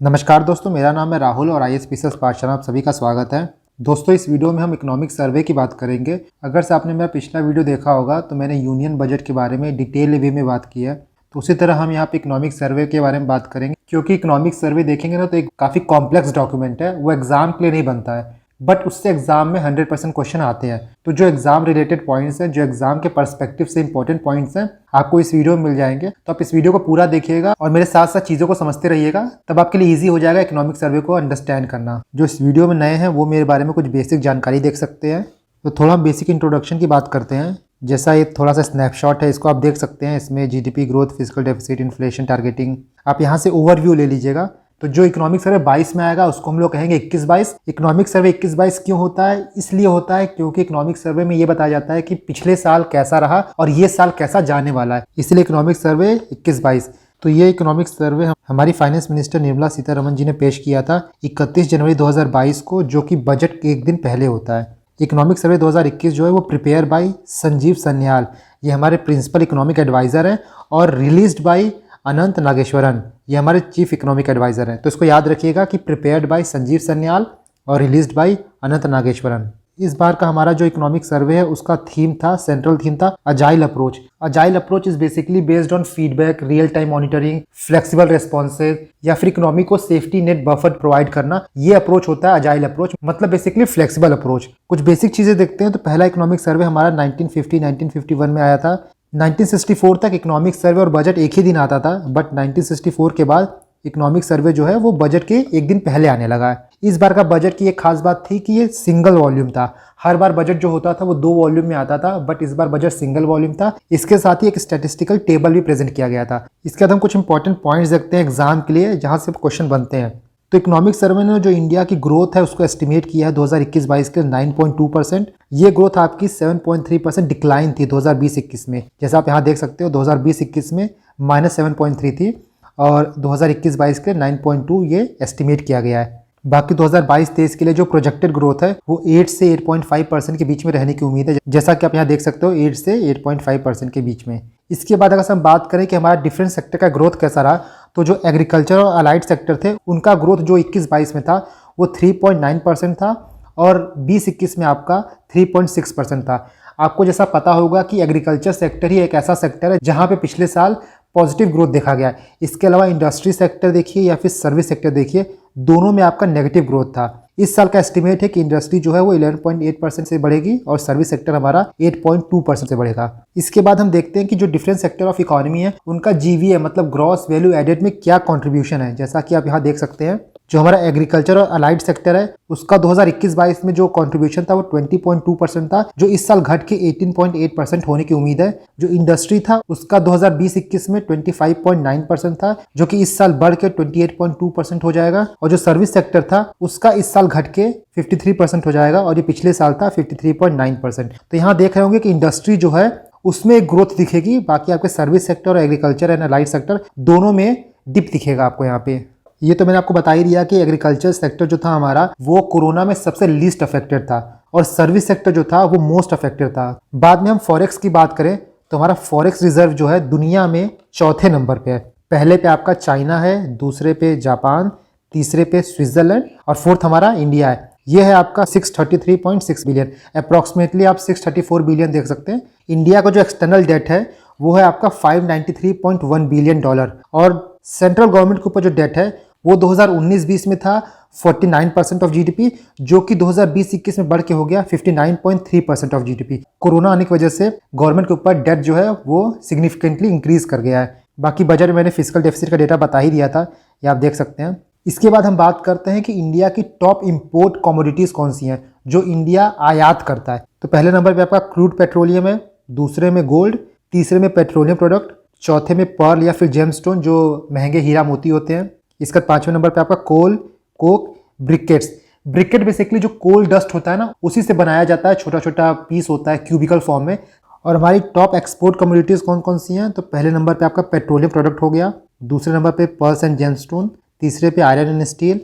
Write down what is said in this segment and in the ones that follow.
नमस्कार दोस्तों, मेरा नाम है राहुल और IAS पीसीएस पाठशाला आप सभी का स्वागत है। दोस्तों, इस वीडियो में हम इकोनॉमिक सर्वे की बात करेंगे। अगर से आपने मेरा पिछला वीडियो देखा होगा तो मैंने यूनियन बजट के बारे में डिटेल वे में बात की है। तो उसी तरह हम यहाँ पे इकोनॉमिक सर्वे के बारे में बात करेंगे, क्योंकि इकोनॉमिक सर्वे देखेंगे ना तो एक काफ़ी कॉम्प्लेक्स डॉक्यूमेंट है। वो एग्जाम के लिए नहीं बनता है, बट उससे एग्जाम में 100% क्वेश्चन आते हैं। तो जो एग्जाम रिलेटेड पॉइंट्स हैं, जो एग्जाम के पर्सपेक्टिव से इंपॉर्टेंट पॉइंट्स हैं, आपको इस वीडियो में मिल जाएंगे। तो आप इस वीडियो को पूरा देखिएगा और मेरे साथ साथ चीज़ों को समझते रहिएगा, तब आपके लिए ईजी हो जाएगा इकोनॉमिक सर्वे को अंडरस्टैंड करना। जो इस वीडियो में नए हैं वो मेरे बारे में कुछ बेसिक जानकारी देख सकते हैं। तो थोड़ा हम बेसिक इंट्रोडक्शन की बात करते हैं। जैसा ये थोड़ा सा स्नैपशॉट है, इसको आप देख सकते हैं। इसमें GDP growth, physical deficit, inflation targeting, आप यहाँ से ओवरव्यू ले लीजिएगा। तो जो इकोनॉमिक सर्वे 22 में आएगा उसको हम लोग कहेंगे 21-22। इकोनॉमिक सर्वे 21-22 क्यों होता है? इसलिए होता है क्योंकि इकोनॉमिक सर्वे में ये बताया जाता है कि पिछले साल कैसा रहा और ये साल कैसा जाने वाला है, इसलिए इकोनॉमिक सर्वे 21-22। तो ये इकोनॉमिक सर्वे हमारी फाइनेंस मिनिस्टर निर्मला सीतारमण जी ने पेश किया था 31 जनवरी 2022 को, जो कि बजट के एक दिन पहले होता है। इकोनॉमिक सर्वे 2021 जो है वो प्रिपेयर बाय संजीव सन्याल, ये हमारे प्रिंसिपल इकोनॉमिक एडवाइज़र हैं, और रिलीज्ड बाय अनंत नागेश्वरन, ये हमारे चीफ इकोनॉमिक एडवाइज़र हैं। तो इसको याद रखिएगा कि प्रिपेयर्ड बाय संजीव सन्याल और रिलीज्ड बाय अनंत नागेश्वरन। इस बार का हमारा जो इकोनॉमिक सर्वे है उसका थीम था, सेंट्रल थीम था agile approach. Agile approach is basically based on feedback, real time monitoring, flexible responses, या फिर इकोनॉमी को सेफ्टी नेट बफर प्रोवाइड करना। ये अप्रोच होता है अजाइल अप्रोच, मतलब बेसिकली फ्लेक्सिबल अप्रोच। कुछ बेसिक चीजें देखते हैं। तो पहला इकोनॉमिक सर्वे हमारा 1950-1951 में आया था। 1964 तक इकोनॉमिक सर्वे और बजट एक ही दिन आता था, बट 1964 के बाद इकोनॉमिक सर्वे जो है वो बजट के एक दिन पहले आने लगा है। इस बार का बजट की एक खास बात थी कि ये सिंगल वॉल्यूम था। हर बार बजट जो होता था वो 2 वॉल्यूम में आता था, बट इस बार बजट सिंगल वॉल्यूम था। इसके साथ ही एक स्टैटिस्टिकल टेबल भी प्रेजेंट किया गया था। इसके बाद हम कुछ इंपॉर्टेंट पॉइंट्स देखते हैं एग्जाम के लिए, जहां से क्वेश्चन बनते हैं। तो इकोनॉमिक सर्वे ने जो इंडिया की ग्रोथ है उसको एस्टिमेट किया है 2021-22 के 9.2%। ये ग्रोथ आपकी 7.3% डिक्लाइन थी 2020-21 में। जैसा आप यहाँ देख सकते हो 2020-21 में -7.3 थी और 2021-22 के 9.2 ये एस्टिमेट किया गया है। बाकी 2022-23 के लिए जो प्रोजेक्टेड ग्रोथ है वो 8 से 8.5% के बीच में रहने की उम्मीद है, जैसा कि आप यहाँ देख सकते हो 8 से 8.5% के बीच में। इसके बाद अगर हम बात करें कि हमारा डिफरेंट सेक्टर का ग्रोथ कैसा रहा, तो जो एग्रीकल्चर और अलाइड सेक्टर थे उनका ग्रोथ जो 21-22 में था वो 3.9% था और 20-21 में आपका 3.6% था। आपको जैसा पता होगा कि एग्रीकल्चर सेक्टर ही एक ऐसा सेक्टर है जहां पे पिछले साल पॉजिटिव ग्रोथ देखा गया। इसके अलावा इंडस्ट्री सेक्टर देखिए या फिर सर्विस सेक्टर देखिए, दोनों में आपका नेगेटिव ग्रोथ था। इस साल का एस्टिमेट है कि इंडस्ट्री जो है वो 11.8% से बढ़ेगी और सर्विस सेक्टर हमारा 8.2% से बढ़ेगा। इसके बाद हम देखते हैं कि जो डिफरेंट सेक्टर ऑफ इकोनॉमी है उनका GVA मतलब ग्रॉस वैल्यू एडेड में क्या कंट्रीब्यूशन है। जैसा कि आप यहाँ देख सकते हैं, जो हमारा एग्रीकल्चर और अलाइड सेक्टर है उसका 2021-22 में जो कंट्रीब्यूशन था वो 20.2% था, जो इस साल घट के 18.8% होने की उम्मीद है। जो इंडस्ट्री था उसका 2020-21 में 25.9% था, जो कि इस साल बढ़ के 28.2% हो जाएगा। और जो सर्विस सेक्टर था उसका इस साल घट के 53% हो जाएगा और ये पिछले साल था 53.9%। तो यहाँ देख रहे होंगे कि इंडस्ट्री जो है उसमें एक ग्रोथ दिखेगी, बाकी आपके सर्विस सेक्टर और एग्रीकल्चर एंड अलाइड सेक्टर दोनों में डिप दिखेगा आपको यहाँ पे। ये तो मैंने आपको बता ही दिया कि एग्रीकल्चर सेक्टर जो था हमारा वो कोरोना में सबसे लीस्ट अफेक्टेड था और सर्विस सेक्टर जो था वो मोस्ट अफेक्टेड था। बाद में हम फॉरेक्स की बात करें तो हमारा फॉरेक्स रिजर्व जो है दुनिया में चौथे नंबर पे है। पहले पे आपका चाइना है, दूसरे पे जापान, तीसरे पे स्विट्जरलैंड और फोर्थ हमारा इंडिया है। ये है आपका 633.6 बिलियन, अप्रॉक्सीमेटली आप 634 बिलियन देख सकते हैं। इंडिया का जो एक्सटर्नल डेट है वो है आपका $593.1 बिलियन और सेंट्रल गवर्नमेंट के ऊपर जो डेट है वो 2019-20 में था 49% ऑफ GDP, जो कि 2020-21 में बढ़ के हो गया 59.3% ऑफ GDP। कोरोना आने की वजह से गवर्नमेंट के ऊपर डेट जो है वो सिग्निफिकेंटली इंक्रीज कर गया है। बाकी बजट में मैंने फिजिकल डेफिसिट का डेटा बता ही दिया था, ये आप देख सकते हैं। इसके बाद हम बात करते हैं कि इंडिया की टॉप इंपोर्ट कमोडिटीज कौन सी हैं जो इंडिया आयात करता है। तो पहले नंबर पे आपका क्रूड पेट्रोलियम है, दूसरे में गोल्ड, तीसरे में पेट्रोलियम प्रोडक्ट, चौथे में पर्ल या फिर जेमस्टोन जो महंगे हीरा मोती होते हैं। इसका 5वें नंबर पे आपका कोल, कोक, ब्रिकेट्स। ब्रिकेट बेसिकली जो कोल डस्ट होता है ना उसी से बनाया जाता है, छोटा छोटा पीस होता है क्यूबिकल फॉर्म में। और हमारी टॉप एक्सपोर्ट कमोडिटीज कौन कौन सी हैं? तो पहले नंबर पे आपका पेट्रोलियम प्रोडक्ट हो गया, दूसरे नंबर पे पर्ल्स एंड जेमस्टोन, तीसरे पे आयरन एंड स्टील,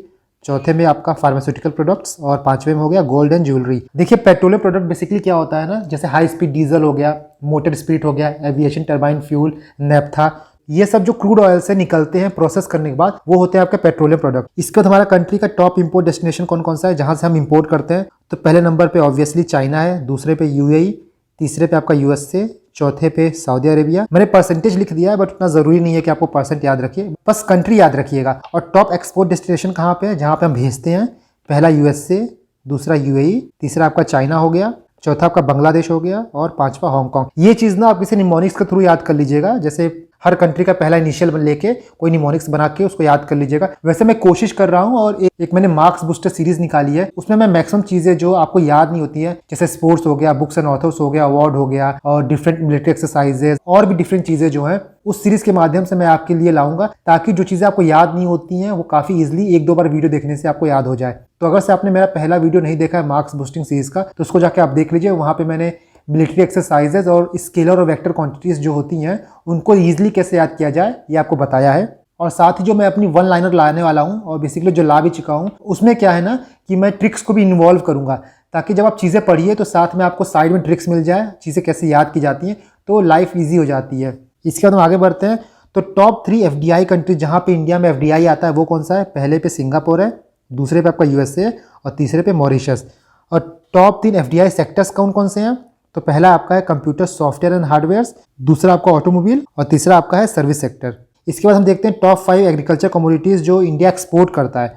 चौथे में आपका फार्मास्यूटिकल प्रोडक्ट्स और पांचवें में हो गया गोल्ड एंड ज्वेलरी। देखिए पेट्रोलियम प्रोडक्ट बेसिकली क्या होता है ना, जैसे हाई स्पीड डीजल हो गया, मोटर स्पीड हो गया, एविएशन टर्बाइन फ्यूल, नेफ्था, ये सब जो क्रूड ऑयल से निकलते हैं प्रोसेस करने के बाद वो होते हैं आपके पेट्रोलियम प्रोडक्ट। इसके बाद हमारा कंट्री का टॉप इंपोर्ट डेस्टिनेशन कौन कौन सा है जहां से हम इंपोर्ट करते हैं? तो पहले नंबर पे ऑब्वियसली चाइना है, दूसरे पे यूएई, तीसरे पे आपका यूएसए, चौथे पे सऊदी अरेबिया। मैंने परसेंटेज लिख दिया है बट उतना जरूरी नहीं है कि आपको परसेंट याद रखिए, बस कंट्री याद रखिएगा। और टॉप एक्सपोर्ट डेस्टिनेशन कहाँ पे है जहाँ पे हम भेजते हैं? पहला यूएसए, दूसरा यूएई, तीसरा आपका चाइना हो गया, चौथा आपका बांग्लादेश हो गया और पांचवा हांगकांग। ये चीज ना आप किसी निमोनिक्स के थ्रू याद कर लीजिएगा, जैसे हर कंट्री का पहला इनिशियल लेके कोई निमोनिक्स बना के उसको याद कर लीजिएगा। वैसे मैं कोशिश कर रहा हूँ और एक मैंने मार्क्स बूस्टर सीरीज निकाली है, उसमें मैं मैक्सिमम चीजें जो आपको याद नहीं होती है जैसे स्पोर्ट्स हो गया, बुक्स एंड ऑथर्स हो गया, अवार्ड हो गया और डिफरेंट मिलिट्री एक्सरसाइजेस और भी डिफरेंट चीजें जो है उस सीरीज के माध्यम से मैं आपके लिए लाऊंगा, ताकि जो चीजें आपको याद नहीं होती हैं वो काफी इजिली एक दो बार वीडियो देखने से आपको याद हो जाए। तो अगर से आपने मेरा पहला वीडियो नहीं देखा है मार्क्स बूस्टिंग सीरीज का, तो उसको जाके आप देख लीजिए। वहां पे मैंने मिलिट्री एक्सरसाइजेज और स्केलर और वेक्टर क्वांटिटीज जो होती हैं उनको ईजिली कैसे याद किया जाए ये आपको बताया है। और साथ ही जो मैं अपनी वन लाइनर लाने वाला हूँ और बेसिकली जो ला भी चुका हूँ, उसमें क्या है ना कि मैं ट्रिक्स को भी इन्वॉल्व करूंगा, ताकि जब आप चीज़ें पढ़िए तो साथ में आपको साइड में ट्रिक्स मिल जाए, चीज़ें कैसे याद की जाती हैं, तो लाइफ ईजी हो जाती है। इसके बाद हम आगे बढ़ते हैं। तो टॉप 3 FDI कंट्री जहाँ पे इंडिया में FDI आता है वो कौन सा है? पहले पे सिंगापुर है, दूसरे पे आपका यूएसए और तीसरे पे मॉरिशस। और टॉप 3 FDI सेक्टर्स कौन कौन से हैं? तो पहला आपका है कंप्यूटर सॉफ्टवेयर एंड हार्डवेयर, दूसरा आपका ऑटोमोबाइल और तीसरा आपका है सर्विस सेक्टर। इसके बाद हम देखते हैं टॉप 5 एग्रीकल्चर कमोडिटीज जो इंडिया एक्सपोर्ट करता है।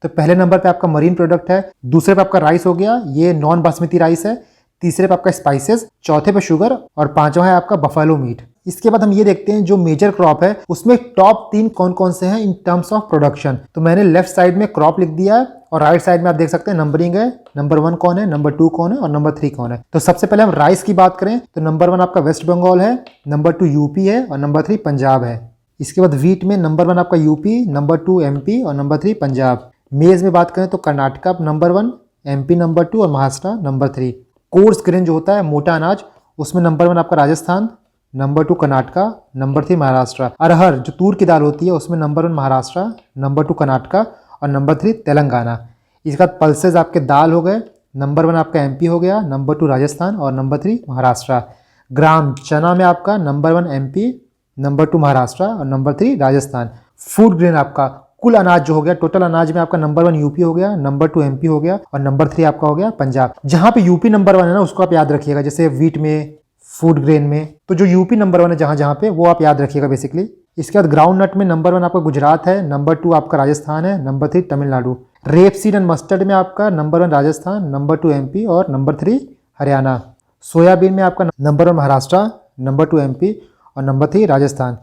तो पहले नंबर पे आपका मरीन प्रोडक्ट है, दूसरे पे आपका राइस हो गया, ये नॉन बासमती राइस है, तीसरे पे आपका स्पाइसेस, चौथे पे शुगर और पांचवा है आपका बफेलो मीट। इसके बाद हम ये देखते हैं जो मेजर क्रॉप है उसमें टॉप 3 कौन कौन से हैं इन टर्म्स ऑफ प्रोडक्शन। तो मैंने लेफ्ट साइड में क्रॉप लिख दिया है और राइट साइड में आप देख सकते हैं नंबरिंग है, नंबर 1 कौन है, नंबर 2 कौन है और नंबर 3 कौन है। तो सबसे पहले हम राइस की बात करें तो नंबर 1 आपका वेस्ट बंगाल है, नंबर 2 यूपी है और नंबर 3 पंजाब है। इसके बाद व्हीट में नंबर 1 आपका यूपी, नंबर 2 एमपी और नंबर 3 पंजाब। मेज में बात करें तो कर्नाटका नंबर 1, एमपी नंबर 2 और महाराष्ट्र नंबर 3। कोर्स ग्रेन जो होता है मोटा अनाज, उसमें नंबर 1 आपका राजस्थान, नंबर 2 कर्नाटका, नंबर 3 महाराष्ट्र। अरहर जो तूर की दाल होती है उसमें नंबर 1 महाराष्ट्र, नंबर 2 कर्नाटका और नंबर 3 तेलंगाना। इसके बाद पल्सेज आपके दाल हो गए, नंबर 1 आपका एमपी हो गया, नंबर 2 राजस्थान और नंबर 3 महाराष्ट्र। ग्राम चना में आपका नंबर 1 एमपी, नंबर 2 महाराष्ट्र और नंबर 3 राजस्थान। फूड ग्रेन आपका कुल अनाज जो हो गया, टोटल अनाज में आपका नंबर 1 यूपी हो गया, नंबर 2 एमपी हो गया और नंबर 3 आपका हो गया पंजाब। जहां पे यूपी नंबर 1 है ना उसको आप याद रखिएगा, जैसे व्हीट में, फूड ग्रेन में, तो जो यूपी नंबर 1 है जहां जहां पे वो आप याद रखिएगा बेसिकली। इसके बाद ग्राउंड नट में नंबर 1 आपका गुजरात है, नंबर 2 आपका राजस्थान है, number 3 Tamil Nadu. Rape seed and mustard में आपका नंबर 1 राजस्थान, नंबर 2 एमपी और नंबर 3 हरियाणा। सोयाबीन में आपका नंबर 1 महाराष्ट्र, नंबर 2 एमपी और नंबर 3 राजस्थान।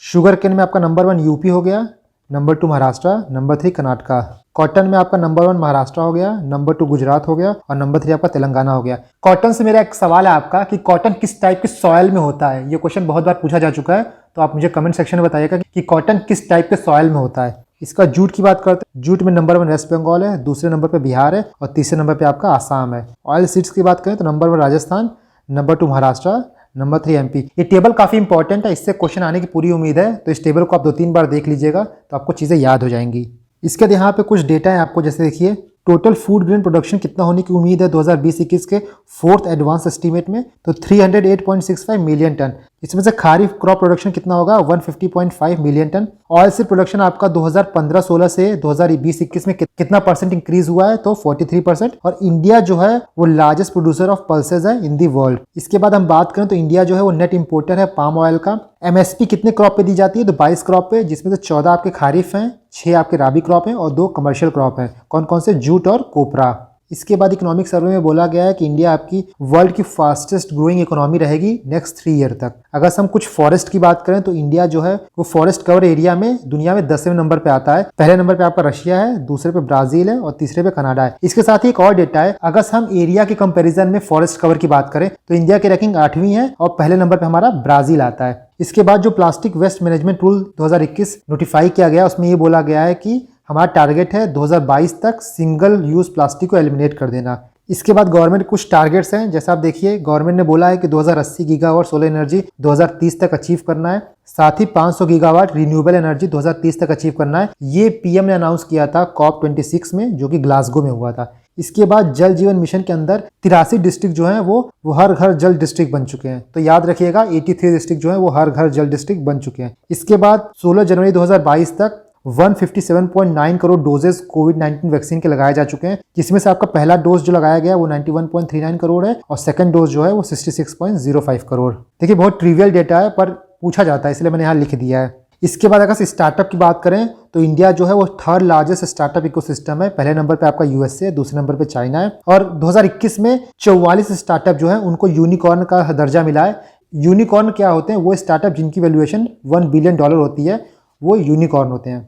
शुगर केन में आपका नंबर 1 यूपी हो गया, number 2 Maharashtra, number 3 Karnataka. Cotton में आपका नंबर 1 महाराष्ट्र हो गया, नंबर 2 गुजरात हो गया और नंबर 3 आपका तेलंगाना हो गया। कॉटन से मेरा एक सवाल है आपका कि कॉटन किस टाइप के सॉइल में होता है। ये क्वेश्चन बहुत बार पूछा जा चुका है, तो आप मुझे कमेंट सेक्शन में बताइएगा कि कॉटन किस टाइप के सॉइल में होता है। इसका जूट की बात करते हैं, जूट में नंबर 1 वेस्ट बंगाल है, दूसरे नंबर पर बिहार है और तीसरे नंबर पर आपका आसाम है। ऑयल सीड्स की बात करें तो number 1 Rajasthan, number 2 Maharashtra, number 3 MP. ये टेबल काफी इंपॉर्टेंट है, इससे क्वेश्चन आने की पूरी उम्मीद है, तो इस टेबल को आप 2-3 बार देख लीजिएगा तो आपको चीजें याद हो जाएंगी। इसके बाद यहाँ पे कुछ डेटा है आपको, जैसे देखिए टोटल फूड ग्रेन प्रोडक्शन कितना होने की उम्मीद है 2020-21 के 4th एडवांस एस्टीमेट में, तो 308.65 मिलियन टन। इसमें से खारिफ क्रॉप प्रोडक्शन कितना होगा 150.5 million ton. Oil seed production आपका 2015-16 से 2020-21 में कितना परसेंट इंक्रीज हुआ है तो 43%। और इंडिया जो है वो लार्जेस्ट प्रोड्यूसर ऑफ पल्सेज है इन दी वर्ल्ड। इसके बाद हम बात करें तो इंडिया जो है वो नेट इंपोर्टर है पाम ऑयल का। एमएसपी कितने क्रॉप पे दी जाती है तो 22 क्रॉप पे, जिसमें से 14 आपके खारिफ हैं, 6 आपके राबी क्रॉप हैं और 2 कमर्शियल क्रॉप हैं। कौन कौन से? जूट और कोपरा। इसके बाद इकोनॉमिक सर्वे में बोला गया है कि इंडिया आपकी वर्ल्ड की फास्टेस्ट ग्रोइंग इकोनॉमी रहेगी नेक्स्ट 3 ईयर तक। अगर हम कुछ फॉरेस्ट की बात करें तो इंडिया जो है वो फॉरेस्ट कवर एरिया में दुनिया में 10वें नंबर पे आता है। पहले नंबर पे आपका रशिया है, दूसरे पे ब्राजील है और तीसरे पे कनाडा है। इसके साथ ही एक और डेटा है, अगर हम एरिया के कंपेरिजन में फॉरेस्ट कवर की बात करें तो इंडिया की रैंकिंग 8वीं है और पहले नंबर पे हमारा ब्राजील आता है। इसके बाद जो plastic waste management rule 2021 notify किया गया उसमें ये बोला गया है कि हमारा टारगेट है 2022 तक सिंगल यूज प्लास्टिक को एलिमिनेट कर देना। इसके बाद गवर्नमेंट कुछ टारगेट्स हैं, जैसा आप देखिए गवर्नमेंट ने बोला है कि 2080 गीगावाट सोलर एनर्जी 2030 तक अचीव करना है, साथ ही 500 गीगावाट रिन्यूएबल एनर्जी 2030 तक अचीव करना है। ये पीएम ने अनाउंस किया था COP26 में, जो कि ग्लासगो में हुआ था। इसके बाद जल जीवन मिशन के अंदर 83 डिस्ट्रिक्ट जो है वो हर घर जल डिस्ट्रिक्ट बन चुके हैं। तो याद रखिएगा 83 डिस्ट्रिक्ट जो है वो हर घर जल डिस्ट्रिक्ट बन चुके हैं। इसके बाद 16 जनवरी 2022 तक 157.9 करोड़ डोजेस कोविड-19 वैक्सीन के लगाए जा चुके हैं, जिसमें से आपका पहला डोज जो लगाया गया वो 91.39 करोड़ है और सेकंड डोज जो है वो 66.05 करोड़। देखिए बहुत ट्रिवियल डेटा है पर पूछा जाता है इसलिए मैंने यहाँ लिख दिया है। इसके बाद अगर स्टार्टअप की बात करें तो इंडिया जो है वो थर्ड लार्जेस्ट स्टार्टअप इकोसिस्टम है। पहले नंबर पे आपका यूएसए, दूसरे नंबर पे चाइना है और 2021 में 44 स्टार्टअप जो है उनको यूनिकॉर्न का दर्जा मिला है। यूनिकॉर्न क्या होते हैं? वो स्टार्टअप जिनकी वैल्यूएशन $1 बिलियन होती है वो यूनिकॉर्न होते हैं।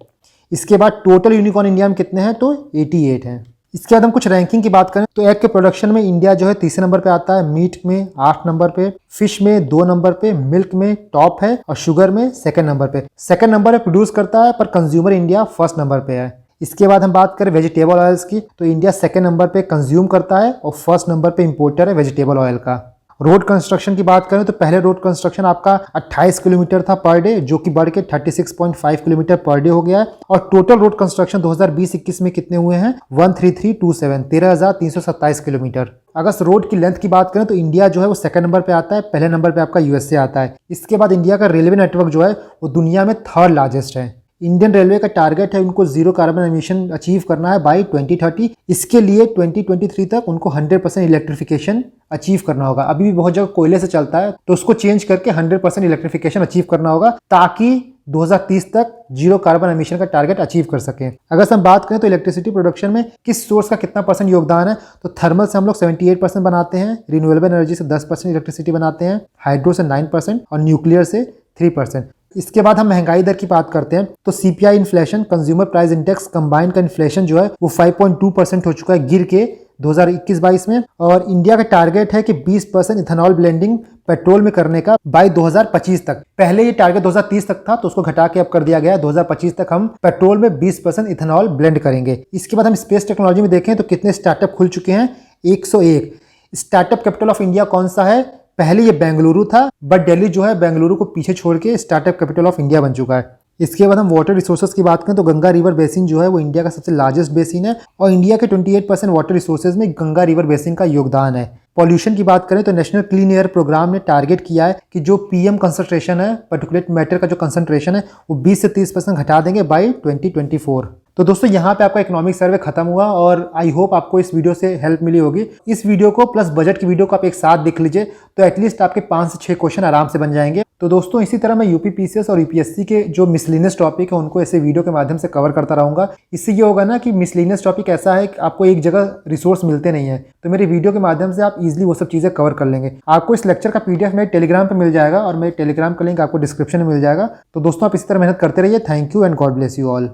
इसके बाद टोटल यूनिकॉर्न इंडिया में कितने हैं? तो 88 हैं। इसके बाद हम कुछ रैंकिंग की बात करें तो एग के प्रोडक्शन में इंडिया जो है तीसरे नंबर पे आता है, मीट में 8 नंबर पे, फिश में 2 नंबर पे, मिल्क में टॉप है और शुगर में सेकंड नंबर पे। सेकंड नंबर पे प्रोड्यूस करता है पर कंज्यूमर इंडिया फर्स्ट नंबर पे है। इसके बाद हम बात करें वेजिटेबल ऑयल्स की तो इंडिया सेकंड नंबर पे कंज्यूम करता है और फर्स्ट नंबर पे इंपोर्टर है वेजिटेबल ऑयल का। रोड कंस्ट्रक्शन की बात करें तो पहले रोड कंस्ट्रक्शन आपका 28 किलोमीटर था पर डे, जो कि बढ़ के 36.5 किलोमीटर पर डे हो गया है और टोटल रोड कंस्ट्रक्शन 2020-21 में कितने हुए हैं? 13327 13,327 किलोमीटर। अगर रोड की लेंथ की बात करें तो इंडिया जो है वो सेकंड नंबर पे आता है, पहले नंबर पे आपका यूएसए आता है। इसके बाद इंडिया का रेलवे नेटवर्क जो है वो दुनिया में थर्ड लार्जेस्ट है। इंडियन रेलवे का टारगेट है उनको जीरो कार्बन एमिशन अचीव करना है बाय 2030। इसके लिए 2023 तक उनको 100% इलेक्ट्रिफिकेशन अचीव करना होगा। अभी भी बहुत जगह कोयले से चलता है तो उसको चेंज करके 100% इलेक्ट्रिफिकेशन अचीव करना होगा ताकि 2030 तक जीरो कार्बन एमिशन का टारगेट अचीव कर सकें। अगर हम बात करें तो इलेक्ट्रिसिटी प्रोडक्शन में किस सोर्स का कितना परसेंट योगदान है तो थर्मल से हम लोग 78% बनाते हैं, रिन्यूएबल एनर्जी से 10% इलेक्ट्रिसिटी बनाते हैं, हाइड्रो से 9% और न्यूक्लियर से 3%। इसके बाद हम महंगाई दर की बात करते हैं तो CPI inflation, consumer price index combined का इन्फ्लेशन जो है वो 5.2% हो चुका है गिर के 2021-22 में और इंडिया का टारगेट है कि 20% इथेनॉल ब्लेंडिंग पेट्रोल में करने का बाय 2025 तक। पहले ये टारगेट 2030 तक था तो उसको घटा के अब कर दिया गया है 2025 तक हम पेट्रोल में 20% इथेनॉल ब्लेंड करेंगे। इसके बाद हम स्पेस टेक्नोलॉजी में देखें तो कितने स्टार्टअप खुल चुके हैं? 101। स्टार्टअप कैपिटल ऑफ इंडिया कौन सा है? पहले ये बेंगलुरु था बट दिल्ली जो है बेंगलुरु को पीछे छोड़ के स्टार्टअप कैपिटल ऑफ इंडिया बन चुका है। इसके बाद हम वाटर रिसोर्सेज की बात करें तो गंगा रिवर बेसिन जो है वो इंडिया का सबसे लार्जेस्ट बेसिन है और इंडिया के 28% वाटर रिसोर्सेज में गंगा रिवर बेसिन का योगदान है। पॉल्यूशन की बात करें तो नेशनल क्लीन एयर प्रोग्राम ने टारगेट किया है कि जो पीएम कंसंट्रेशन है, पर्टिकुलेट मैटर का जो कंसंट्रेशन है वो 20 से 30% घटा देंगे बाय 2024। तो दोस्तों यहाँ पे आपका इकोनॉमिक सर्वे खत्म हुआ और आई होप आपको इस वीडियो से हेल्प मिली होगी। इस वीडियो को प्लस बजट की वीडियो को आप एक साथ देख लीजिए तो एटलीस्ट आपके 5 से 6 क्वेश्चन आराम से बन जाएंगे। तो दोस्तों इसी तरह मैं यूपी पीसीएस और यूपीएससी के जो मिसलिनियस टॉपिक है उनको ऐसे वीडियो के माध्यम से कवर करता रहूंगा। इससे ये होगा ना कि मिसलिनियस टॉपिक ऐसा है कि आपको एक जगह रिसोर्स मिलते नहीं है तो मेरे वीडियो के माध्यम से आप इजीली वो सब चीज़ें कवर कर लेंगे। आपको इस लेक्चर का पीडीएफ मेरे टेलीग्राम पर मिल जाएगा और मेरे टेलीग्राम का लिंक आपको डिस्क्रिप्शन में मिल जाएगा। तो दोस्तों आप इसी तरह मेहनत करते रहिए। Thank you and God bless you all.